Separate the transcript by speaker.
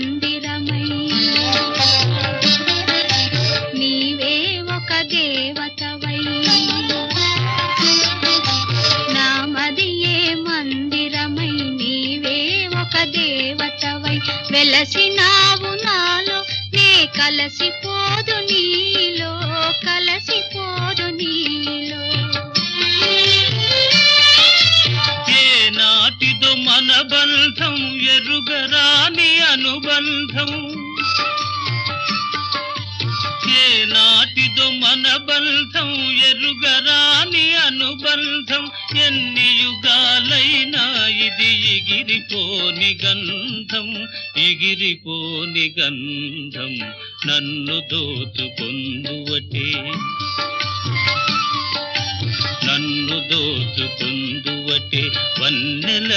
Speaker 1: మందిరమై నీవే ఒక దేవతవై నామదియే మందిరమై నీవే ఒక దేవతవై వెలసినావు నాలో నే కలసిపోదు నీలో కలసిపోదు నీలో
Speaker 2: ఏనాటిదో మన బంధం ఎరుగరాని అనుబంధం ఏనాటిదో మన బంధం ఎరుగరాని అనుబంధం ఎన్ని యుగాలైనా ఇది ఎగిరిపోని గంధం ఎగిరిపోని గంధం నన్ను దోచుకొందువటే నన్ను దోచుకొందువటే వన్నెల